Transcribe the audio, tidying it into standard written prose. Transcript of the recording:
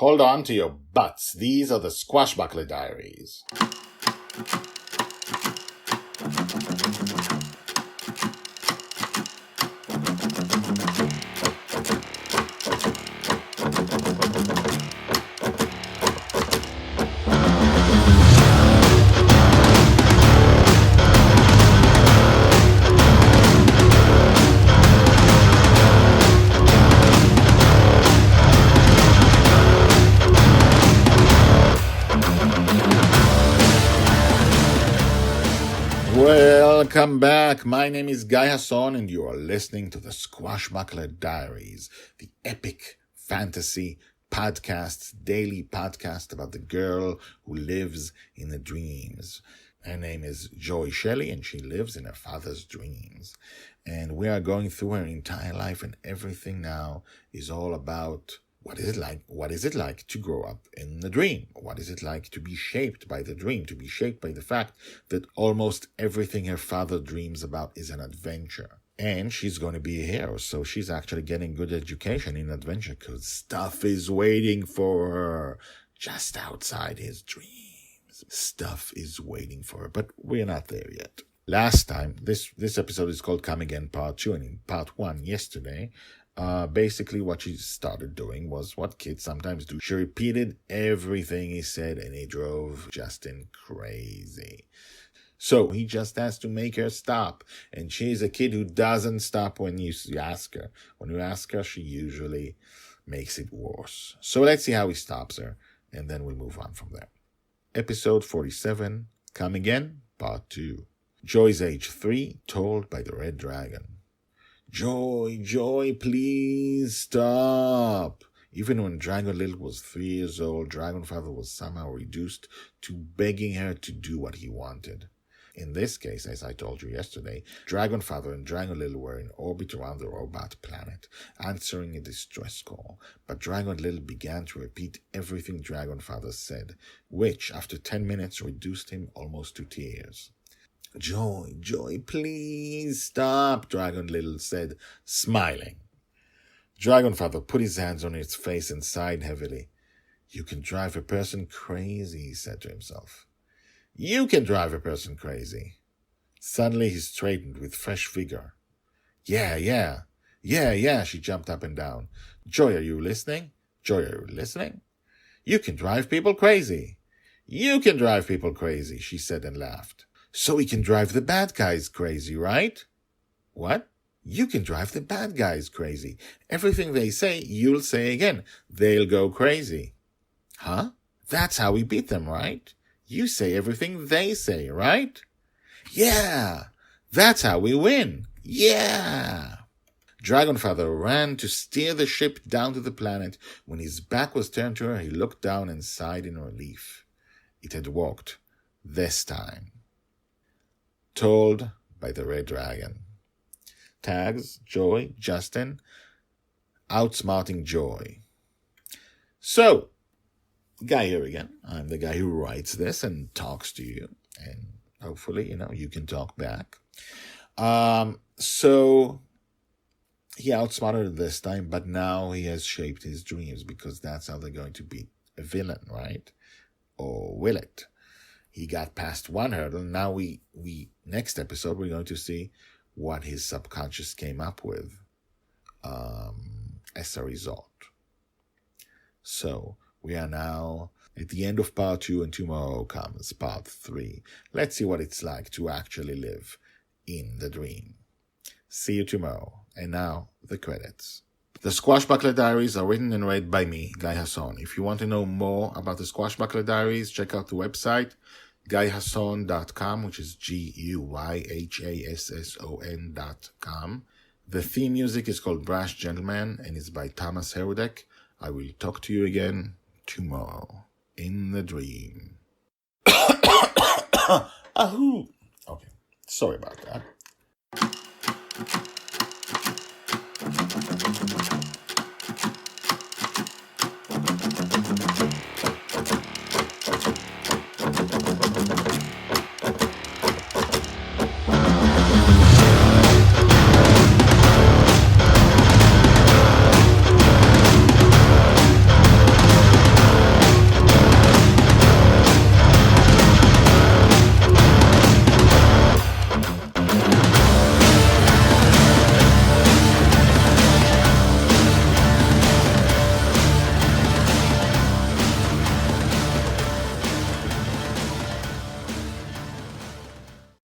Hold on to your butts. These are the Squashbuckler Diaries. Welcome back. My name is Guy Hasson, and you are listening to the Squashbuckler Diaries, the epic fantasy podcast, daily podcast about the girl who lives in the dreams. Her name is Shelley, and she lives in her father's dreams. And we are going through her entire life, and everything now is all about what is it like to grow up in the dream? What is it like to be shaped by the dream, to be shaped by the fact that almost everything her father dreams about is an adventure? And she's going to be a hero, so she's actually getting good education in adventure because stuff is waiting for her just outside his dreams. Stuff is waiting for her, but we're not there yet. Last time, this episode is called Come Again Part 2, and in Part 1 yesterday, basically what she started doing was what kids sometimes do. She repeated everything he said, and it drove Justin crazy. So he just has to make her stop. And she's a kid who doesn't stop when you ask her. When you ask her, she usually makes it worse. So let's see how he stops her, and then we'll move on from there. Episode 47, Come Again, Part 2. Joy's age 3, told by the Red Dragon. Joy, please stop. Even when Dragon Little was 3 years old, Dragon Father was somehow reduced to begging her to do what he wanted. In this case, as I told you yesterday, Dragon Father and Dragon Little were in orbit around the robot planet, answering a distress call, but Dragon Little began to repeat everything Dragon Father said, which, after 10 minutes, reduced him almost to tears. Joy, please stop, Dragon Little said, smiling. Dragon Father put his hands on its face and sighed heavily. You can drive a person crazy, he said to himself. You can drive a person crazy. Suddenly he straightened with fresh vigor. Yeah, she jumped up and down. Joy, are you listening? You can drive people crazy. You can drive people crazy, she said and laughed. So we can drive the bad guys crazy, right? What? You can drive the bad guys crazy. Everything they say, you'll say again. They'll go crazy. Huh? That's how we beat them, right? You say everything they say, right? Yeah! That's how we win. Yeah! Dragonfather ran to steer the ship down to the planet. When his back was turned to her, he looked down and sighed in relief. It had worked. This time. Told by the Red Dragon. Tags, Joy, Justin, outsmarting Joy. So, Guy here again. I'm the guy who writes this and talks to you. And hopefully, you can talk back. So, he outsmarted this time, but now he has shaped his dreams because that's how they're going to beat a villain, right? Or will it? He got past one hurdle. Now we next episode, we're going to see what his subconscious came up with as a result. So we are now at the end of part 2, and tomorrow comes part 3. Let's see what it's like to actually live in the dream. See you tomorrow. And now, the credits. The Squashbuckler Diaries are written and read by me, Guy Hasson. If you want to know more about the Squashbuckler Diaries, check out the website, GuyHasson.com, which is GUYHASSON.com. The theme music is called Brash Gentleman and is by Thomas Herudek. I will talk to you again tomorrow in the dream. Ahoo! Okay, sorry about that.